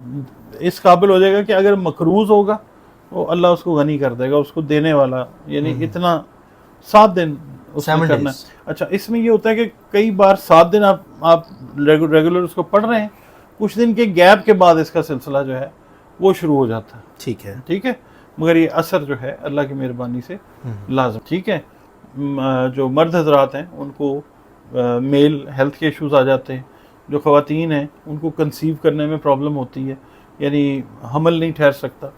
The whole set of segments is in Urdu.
اس قابل ہو جائے گا کہ اگر مقروض ہوگا تو اللہ اس کو غنی کر دے گا، اس کو دینے والا، یعنی اتنا 7 دن اس میں کرنا ہے۔ اچھا اس میں یہ ہوتا ہے کہ کئی بار 7 دن آپ ریگولر اس کو پڑھ رہے ہیں، کچھ دن کے گیپ کے بعد اس کا سلسلہ جو ہے وہ شروع ہو جاتا ہے، ٹھیک ہے، مگر یہ اثر جو ہے اللہ کی مہربانی سے لازم، ٹھیک ہے۔ جو مرد حضرات ہیں ان کو میل ہیلتھ کے ایشوز آ جاتے ہیں، جو خواتین ہیں ان کو کنسیو کرنے میں پرابلم ہوتی ہے، یعنی حمل نہیں ٹھہر سکتا،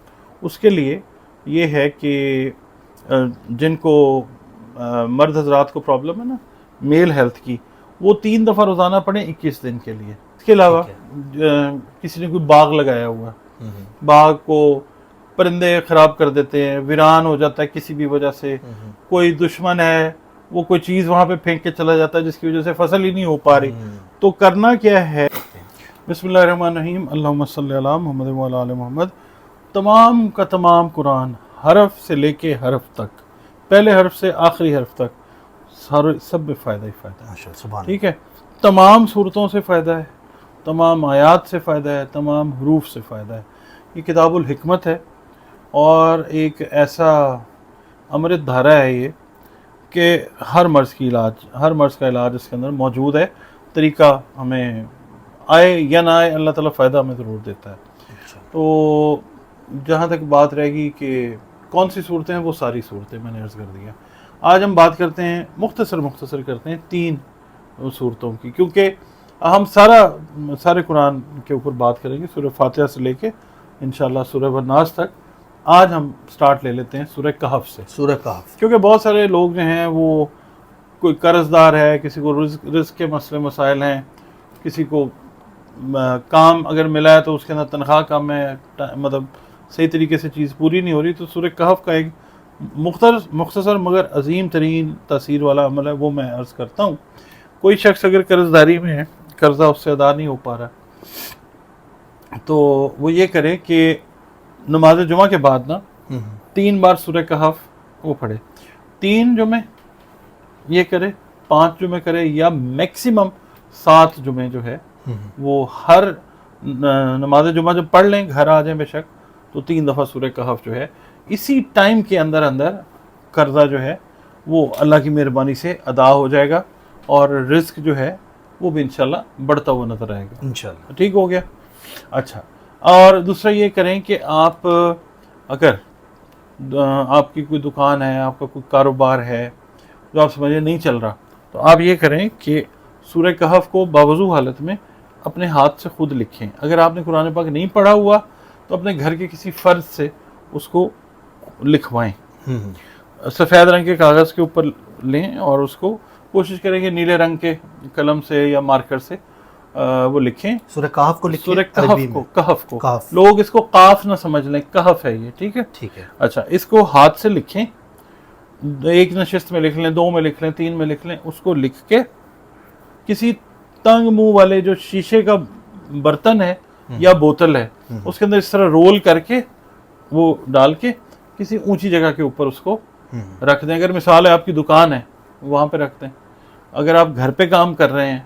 اس کے لیے یہ ہے کہ جن کو مرد حضرات کو پرابلم ہے نا میل ہیلتھ کی، وہ 3 دفعہ روزانہ پڑھیں 21 دن کے لیے۔ اس کے علاوہ کسی نے کوئی باغ لگایا ہوا، باغ کو پرندے خراب کر دیتے ہیں، ویران ہو جاتا ہے کسی بھی وجہ سے، کوئی دشمن ہے وہ کوئی چیز وہاں پہ پھینک کے چلا جاتا ہے جس کی وجہ سے فصل ہی نہیں ہو پا رہی، تو کرنا کیا ہے؟ بسم اللہ الرحمن الرحیم، اللہم صلی علی محمد وعلی آل محمد۔ تمام کا تمام قرآن حرف سے لے کے حرف تک، پہلے حرف سے آخری حرف تک، سب میں فائدہ ہی فائدہ ہے، ٹھیک ہے۔ تمام صورتوں سے فائدہ ہے، تمام آیات سے فائدہ ہے، تمام حروف سے فائدہ ہے۔ یہ کتاب الحکمت ہے، اور ایک ایسا امرت دھارا ہے یہ کہ ہر مرض کا علاج اس کے اندر موجود ہے۔ طریقہ ہمیں آئے یا نہ آئے، اللہ تعالیٰ فائدہ ہمیں ضرور دیتا ہے۔ تو جہاں تک بات رہے گی کہ کون سی صورتیں ہیں، وہ ساری صورتیں میں نے عرض کر دیا۔ آج ہم بات کرتے ہیں، مختصر کرتے ہیں 3 صورتوں کی، کیونکہ ہم سارے قرآن کے اوپر بات کریں گے، سورہ فاتحہ سے لے کے انشاءاللہ سورہ الناس تک۔ آج ہم سٹارٹ لے لیتے ہیں سورہ کہف سے، کیونکہ بہت سارے لوگ جو ہیں وہ کوئی قرض دار ہے، کسی کو رزق کے مسئلے مسائل ہیں، کسی کو کام اگر ملا ہے تو اس کے اندر تنخواہ کم ہے، مطلب صحیح طریقے سے چیز پوری نہیں ہو رہی، تو سورہ کہف کا ایک مختصر مگر عظیم ترین تاثیر والا عمل ہے، وہ میں عرض کرتا ہوں۔ کوئی شخص اگر قرض داری میں ہے، قرضہ اس سے ادا نہیں ہو پا رہا، تو وہ یہ کرے کہ نماز جمعہ کے بعد نا 3 بار سورہ کہف وہ پڑھے، 3 جمعے یہ کرے، 5 جمعے کرے، یا میکسیمم 7 جمعے جو ہے وہ ہر نماز جمعہ جب پڑھ لیں، گھر آ جائیں بے شک، تو 3 دفعہ سورہ کہف جو ہے اسی ٹائم کے اندر قرضہ جو ہے وہ اللہ کی مہربانی سے ادا ہو جائے گا، اور رزق جو ہے وہ بھی انشاءاللہ بڑھتا ہوا نظر آئے گا انشاءاللہ۔ ٹھیک ہو گیا؟ اچھا، اور دوسرا یہ کریں کہ آپ اگر آپ کی کوئی دکان ہے، آپ کا کوئی کاروبار ہے جو آپ سمجھے نہیں چل رہا، تو آپ یہ کریں کہ سورہ کہف کو باوضو حالت میں اپنے ہاتھ سے خود لکھیں۔ اگر آپ نے قرآن پاک نہیں پڑھا ہوا تو اپنے گھر کے کسی فرد سے اس کو لکھوائیں، سفید رنگ کے کاغذ کے اوپر لیں، اور اس کو کوشش کریں کہ نیلے رنگ کے قلم سے یا مارکر سے وہ لکھیں، سورہ کہف کو لکھیں، سورہ کہف کو لوگ اس کو قاف نہ سمجھ لیں، کہف ہے یہ، ٹھیک ہے۔ اچھا، اس کو ہاتھ سے لکھیں، 1 نشست میں لکھ لیں، 2 میں لکھ لیں، 3 میں لکھ لیں، اس کو لکھ کے کسی تنگ منہ والے جو شیشے کا برتن ہے یا بوتل ہے، اس کے اندر اس طرح رول کر کے وہ ڈال کے کسی اونچی جگہ کے اوپر اس کو رکھ دیں۔ اگر مثال ہے آپ کی دکان ہے، وہاں پہ رکھ دیں، اگر آپ گھر پہ کام کر رہے ہیں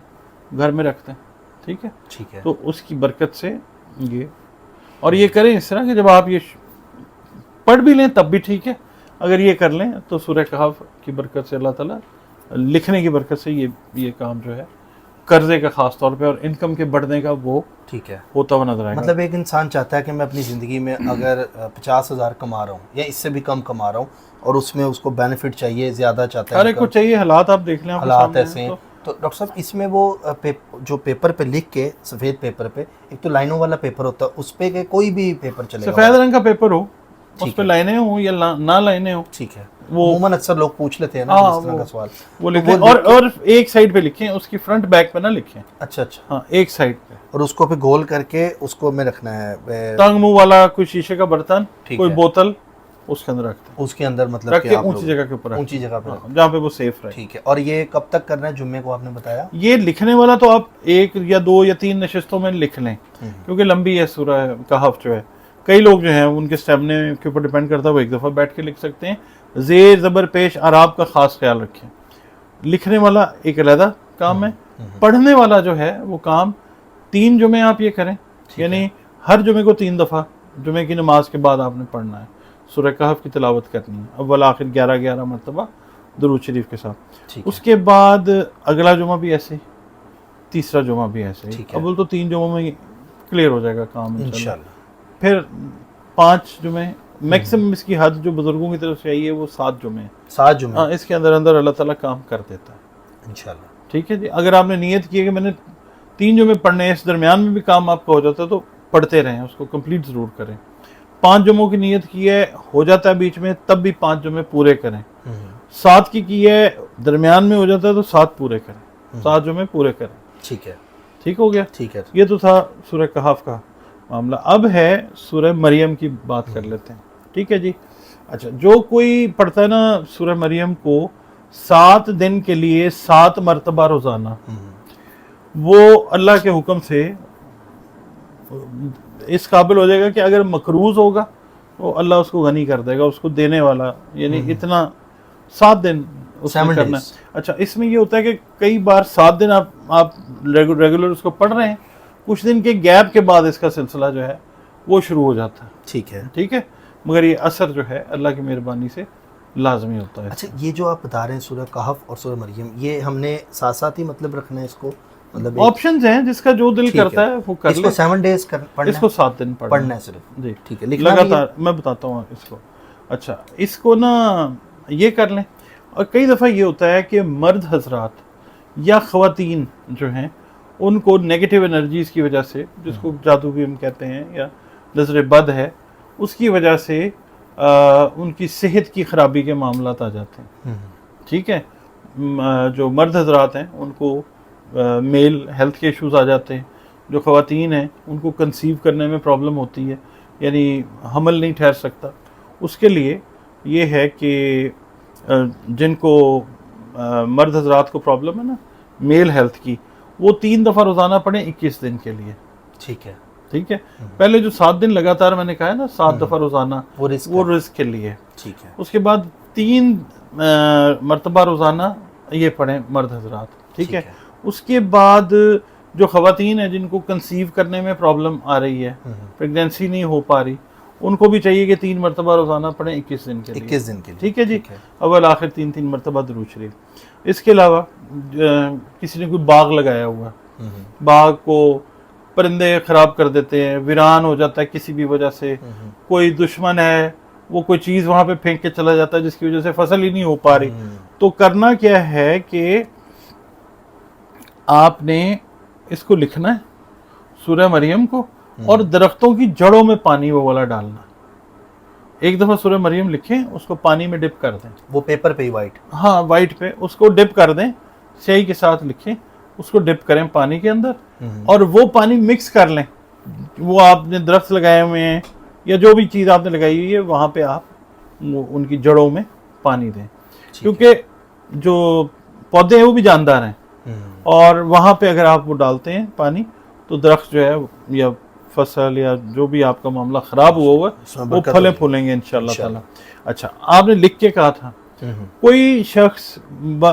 گھر میں رکھ دیں، ٹھیک ہے، تو اس کی برکت سے یہ، اور یہ کریں اس طرح کہ جب آپ یہ پڑھ بھی لیں تب بھی ٹھیک ہے، اگر یہ کر لیں تو سورہ کہف کی برکت سے اللہ تعالیٰ لکھنے کی برکت سے یہ کام جو ہے قرضے کا خاص طور پہ اور انکم کے بڑھنے کا وہ ٹھیک ہے ہوتا ہوا نظر آئے گا۔ مطلب ایک انسان چاہتا ہے کہ میں اپنی زندگی میں اگر 50,000 کما رہا ہوں یا اس سے بھی کم کما رہا ہوں، اور اس میں اس کو بینیفٹ چاہیے، زیادہ چاہتا ہے، ہر ایک کو چاہیے، حالات آپ دیکھ لیں، حالات ایسے ہیں، تو ڈاکٹر صاحب اس میں وہ جو پیپر پہ لکھ کے، سفید پیپر پہ، ایک تو لائنوں والا پیپر ہوتا ہے، اس پہ کہ کوئی بھی پیپر چلے گا، سفید رنگ کا پیپر ہو، اس پہ لائنیں ہوں یا نہ لائنیں ہوں، ٹھیک ہے، وہ عموماً اکثر لوگ پوچھ لیتے ہیں نا اس طرح کا سوال، وہ لکھیں، اور ایک سائڈ پہ لکھیں، اس کی فرنٹ بیک پہ نہ لکھیں، اچھا ہاں ایک سائڈ پہ، اور اس کو پھر گول کر کے اس کو میں رکھنا ہے، تنگ منہ والا کوئی شیشے کا برتن، کوئی بوتل اس کے اندر رکھتے ہیں، اس کے اندر مطلب رکھ کے اونچی جگہ کے اوپر، اونچی جگہ پہ جہاں پہ وہ سیف رہے، ٹھیک ہے۔ اور یہ کب تک کرنا ہے؟ جمعے کو آپ نے بتایا یہ لکھنے والا تو آپ 1 یا 2 یا 3 نشستوں میں لکھ لیں، کیونکہ لمبی ہے سورہ کہف جو ہے، کئی لوگ جو ہیں ان کے اسٹیمنے کے اوپر ڈیپینڈ کرتا ہے، وہ ایک دفعہ بیٹھ کے لکھ سکتے ہیں۔ زیر زبر پیش اعراب کا خاص خیال رکھیں، لکھنے والا ایک علیحدہ کام ہے، پڑھنے والا جو ہے وہ کام 3 جمعے آپ یہ کریں، یعنی ہر جمعے کو 3 دفعہ جمعے کی نماز کے بعد آپ نے پڑھنا ہے، سورہ کہف کی تلاوت کرنی ہے، اول آخر 11 مرتبہ درود شریف کے ساتھ۔ اس کے بعد اگلا جمعہ بھی ایسے، تیسرا جمعہ بھی ایسے، اول تو 3 جمعوں میں کلیئر ہو جائے گا کام انشاءاللہ۔ پھر 5 جمعے میکسیمم، اس کی حد جو بزرگوں کی طرف سے آئی ہے وہ 7 جمعے ہیں۔ 7 جمعے، ہاں، اس کے اندر اندر اللہ تعالیٰ کام کر دیتا ہے انشاءاللہ۔ ٹھیک ہے جی، اگر آپ نے نیت کی ہے کہ میں نے 3 جمعے پڑھنے ہیں، اس درمیان میں بھی کام آپ کا ہو جاتا ہے تو پڑھتے رہیں، اس کو کمپلیٹ ضرور کریں۔ 5 جمعوں کی نیت کی ہے، ہو جاتا ہے بیچ میں، تب بھی 5 جمعے پورے کریں۔ 7 کی ہے، درمیان میں ہو جاتا ہے تو 7 پورے کریں، 7 جمعے پورے کریں۔ ٹھیک ہے، ٹھیک ہو گیا؟ ٹھیک ہے، یہ تو تھا سورہ کہف کا معاملہ۔ اب ہے سورہ مریم کی بات کر لیتے ہیں، ٹھیک ہے جی۔ اچھا، جو کوئی پڑھتا ہے نا سورہ مریم کو 7 دن کے لیے 7 مرتبہ روزانہ، وہ اللہ کے حکم سے اس قابل ہو جائے گا کہ اگر مقروض ہوگا تو اللہ اس کو غنی کر دے گا، اس کو دینے والا، یعنی اتنا 7 دن اس میں کرنا ہے۔ اچھا، اس میں یہ ہوتا ہے کہ کئی بار 7 دن آپ ریگولر اس کو پڑھ رہے ہیں، کچھ دن کے گیپ کے بعد اس کا سلسلہ جو ہے وہ شروع ہو جاتا ہے۔ ٹھیک ہے، ٹھیک ہے، مگر یہ اثر جو ہے اللہ کی مہربانی سے لازمی ہوتا ہے۔ اچھا، یہ جو آپ بتا رہے ہیں سورہ کہف اور سورہ مریم، یہ ہم نے ساتھ ساتھ ہی مطلب رکھنا ہے اس کو؟ مطلب آپشنز ہیں، جس کا جو دل کرتا ہے وہ کر لے۔ اس کو 7 ڈیز پڑھنا ہے، اس کو 7 دن پڑھنا ہے صرف؟ جی ٹھیک ہے، لکھنا لگاتار میں بتاتا ہوں اس کو۔ اچھا، اس کو نا یہ کر لیں۔ اور کئی دفعہ یہ ہوتا ہے کہ مرد حضرات یا خواتین جو ہیں ان کو نیگیٹو انرجیز کی وجہ سے، جس کو جادو بھی ہم کہتے ہیں یا نظر بد ہے، اس کی وجہ سے ان کی صحت کی خرابی کے معاملات آ جاتے ہیں۔ ٹھیک ہے، جو مرد حضرات ہیں ان کو میل ہیلتھ کے ایشوز آ جاتے ہیں، جو خواتین ہیں ان کو کنسیو کرنے میں پرابلم ہوتی ہے، یعنی حمل نہیں ٹھہر سکتا۔ اس کے لیے یہ ہے کہ جن کو مرد حضرات کو پرابلم ہے نا میل ہیلتھ کی، وہ 3 دفعہ روزانہ پڑھیں 21 دن کے لیے۔ ٹھیک ہے، ٹھیک ہے، پہلے جو 7 دن لگاتار میں نے کہا ہے نا 7 دفعہ روزانہ، وہ رزق کے لیے۔ ٹھیک ہے، اس کے بعد 3 مرتبہ روزانہ یہ پڑھیں مرد حضرات۔ ٹھیک ہے، اس کے بعد جو خواتین ہیں جن کو کنسیو کرنے میں پرابلم آ رہی ہے، پریگنینسی نہیں ہو پا رہی، ان کو بھی چاہیے کہ 3 مرتبہ روزانہ پڑھیں 21 دن کے لیے۔ 21 دن کے لیے، ٹھیک ہے جی، اول آخر 3 مرتبہ درود شریف۔ اس کے علاوہ کسی نے کوئی باغ لگایا ہوا، باغ کو پرندے خراب کر دیتے ہیں، ویران ہو جاتا ہے کسی بھی وجہ سے، کوئی دشمن ہے وہ کوئی چیز وہاں پہ پھینک کے چلا جاتا ہے جس کی وجہ سے فصل ہی نہیں ہو پا رہی، تو کرنا کیا ہے کہ آپ نے اس کو لکھنا ہے سورہ مریم کو، اور درختوں کی جڑوں میں پانی وہ والا ڈالنا۔ ایک دفعہ سورہ مریم لکھیں، اس کو پانی میں ڈپ کر دیں، وہ پیپر پہ ہی وائٹ؟ ہاں، وائٹ پہ اس کو ڈپ کر دیں، سیاہی کے ساتھ لکھیں، اس کو ڈپ کریں پانی کے اندر، اور وہ پانی مکس کر لیں، وہ آپ نے درخت لگائے ہوئے ہیں یا جو بھی چیز آپ نے لگائی ہوئی ہے وہاں پہ آپ ان کی جڑوں میں پانی دیں، کیونکہ جو پودے ہیں وہ بھی جاندار ہیں، اور وہاں پہ اگر آپ وہ ڈالتے ہیں پانی تو درخت جو ہے یا فصل یا جو بھی آپ کا معاملہ خراب ہوا وہ پھلیں پھولیں گے انشاءاللہ تعالی۔ اچھا، آپ نے لکھ کے کہا تھا کوئی شخص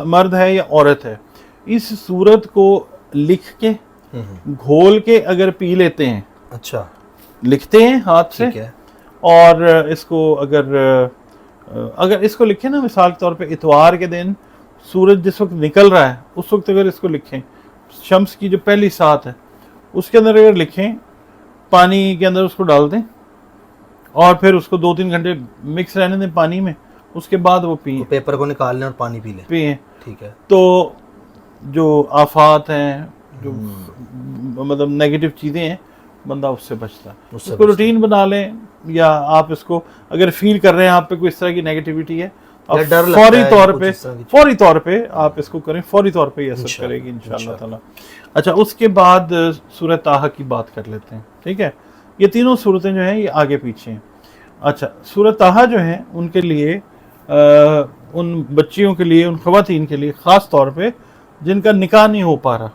مرد ہے یا عورت ہے اس صورت کو لکھ کے گھول کے اگر پی لیتے ہیں، اچھا لکھتے ہیں ہاتھ سے، اور اس کو اگر اس کو لکھیں نا مثال کے طور پہ اتوار کے دن سورج جس وقت نکل رہا ہے اس وقت اگر اس کو لکھیں، شمس کی جو پہلی سات ہے اس کے اندر اگر لکھیں، پانی کے اندر اس کو ڈال دیں اور پھر اس کو 2-3 گھنٹے مکس رہنے دیں پانی میں، اس کے بعد وہ پئیں، پیپر کو نکال لیں اور پانی پی لیں، پئیں۔ ٹھیک ہے، تو جو آفات ہیں، جو مطلب نیگیٹو چیزیں ہیں، بندہ اس سے بچتا ہے۔ اس کو روٹین بنا لیں، یا آپ اس کو اگر فیل کر رہے ہیں آپ پہ کوئی اس طرح کی نیگیٹیوٹی ہے، فوری طور پہ آپ اس کو کریں، فوری طور پہ یہ اثر کرے گی انشاءاللہ تعالی۔ اچھا، اس کے بعد سورہ طٰہٰ کی بات کر لیتے ہیں، ٹھیک ہے؟ یہ تینوں صورتیں جو ہیں یہ آگے پیچھے ہیں۔ اچھا، سورہ طٰہٰ جو ہیں ان کے لیے، ان بچیوں کے لیے، ان خواتین کے لیے خاص طور پہ جن کا نکاح نہیں ہو پا رہا،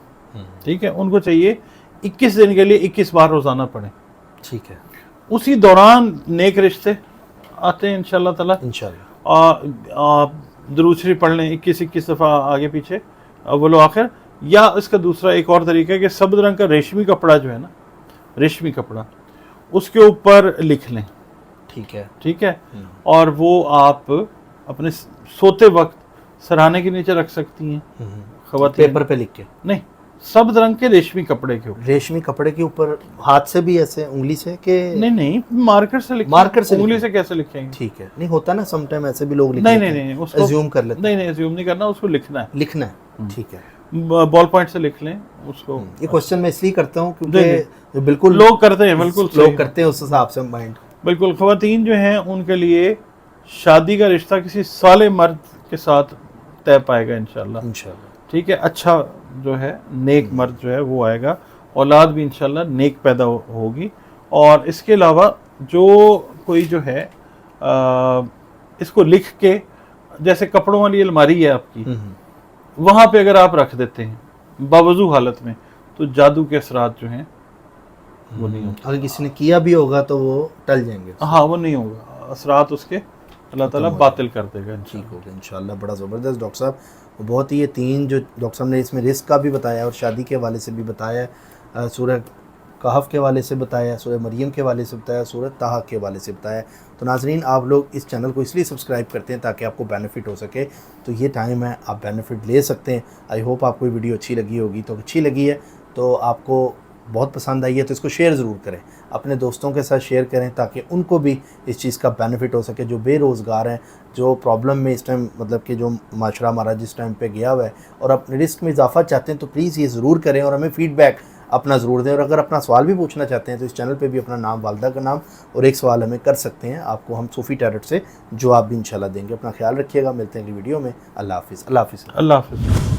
ٹھیک ہے، ان کو چاہیے 21 دن کے لیے 21 بار روزانہ پڑھیں، ٹھیک ہے؟ اسی دوران نیک رشتے آتے ہیں انشاءاللہ تعالی۔ آپ درود شریف پڑھ لیں 21 دفعہ آگے پیچھے اول و آخر، یا اس کا دوسرا ایک اور طریقہ ہے کہ سبز رنگ کا ریشمی کپڑا جو ہے نا، ریشمی کپڑا، اس کے اوپر لکھ لیں, ٹھیک ہے. ٹھیک ہے, اور وہ آپ اپنے سوتے وقت سرہانے کے نیچے رکھ سکتی ہیں خواتین. پیپر پہ لکھ کے نہیں, سبز رنگ کے ریشمی کپڑے کے اوپر. ریشمی کپڑے کے اوپر ہاتھ سے بھی ایسے انگلی سے کہ نہیں مارکر سے لکھیں. مارکر سے انگلی سے کیسے لکھیں گے؟ ٹھیک ہے. نہیں ہوتا نا سم ٹائم ایسے بھی لوگ لکھ نہیں اس کو ایزیوم کر لیتے نہیں ایزیوم نہیں کرنا, اس کو لکھنا ہے. لکھنا ہے, ٹھیک ہے. بال پوائنٹ سے لکھ لیں اس کو. یہ کوشچن میں اس لیے کرتا ہوں کیونکہ بالکل لوگ کرتے ہیں, بالکل لوگ کرتے ہیں اس حساب سے مائنڈ. بالکل. خواتین جو ہیں ان کے لیے شادی کا رشتہ کسی صالح مرد کے ساتھ طے پائے گا انشاءاللہ. ٹھیک ہے, اچھا جو ہے نیک مرد جو ہے وہ آئے گا, اولاد بھی انشاءاللہ نیک پیدا ہوگی. اور اس کے علاوہ جو کوئی جو ہے اس کو لکھ کے, جیسے کپڑوں والی الماری ہے آپ کی, وہاں پہ اگر آپ رکھ دیتے ہیں باوضو حالت میں, تو جادو کے اثرات جو ہیں وہ نہیں ہوگا. اگر کسی نے کیا بھی ہوگا تو وہ ٹل جائیں گے. ہاں وہ نہیں ہوگا, اثرات اس کے اللہ تعالیٰ باطل کر دے گا. ٹھیک ہوگا انشاءاللہ. بڑا زبردست ڈاکٹر صاحب, بہت ہی یہ تین جو ڈاکٹر صاحب نے اس میں رزق کا بھی بتایا اور شادی کے حوالے سے بھی بتایا, سورہ کہف کے حوالے سے بتایا, سورہ مریم کے حوالے سے بتایا, سورہ طٰہٰ کے حوالے سے بتایا. تو ناظرین آپ لوگ اس چینل کو اس لیے سبسکرائب کرتے ہیں تاکہ آپ کو بینیفٹ ہو سکے. تو یہ ٹائم ہے, آپ بینیفٹ لے سکتے ہیں. آئی ہوپ آپ کو یہ ویڈیو اچھی لگی ہوگی. تو اچھی لگی ہے تو آپ کو بہت پسند آئی ہے تو اس کو شیئر ضرور کریں, اپنے دوستوں کے ساتھ شیئر کریں تاکہ ان کو بھی اس چیز کا بینیفٹ ہو سکے. جو بے روزگار ہیں, جو پرابلم میں اس ٹائم مطلب کہ جو معاشرہ ہمارا جس ٹائم پہ گیا ہوا ہے, اور اپنے رزق میں اضافہ چاہتے ہیں, تو پلیز یہ ضرور کریں اور ہمیں فیڈ بیک اپنا ضرور دیں. اور اگر اپنا سوال بھی پوچھنا چاہتے ہیں تو اس چینل پہ بھی اپنا نام, والدہ کا نام اور ایک سوال ہمیں کر سکتے ہیں. آپ کو ہم صوفی ٹیرٹ سے جواب بھی انشاءاللہ دیں گے. اپنا خیال رکھیے گا, ملتے ہیں اگلی ویڈیو میں. اللہ حافظ. اللہ حافظ. اللہ حافظ.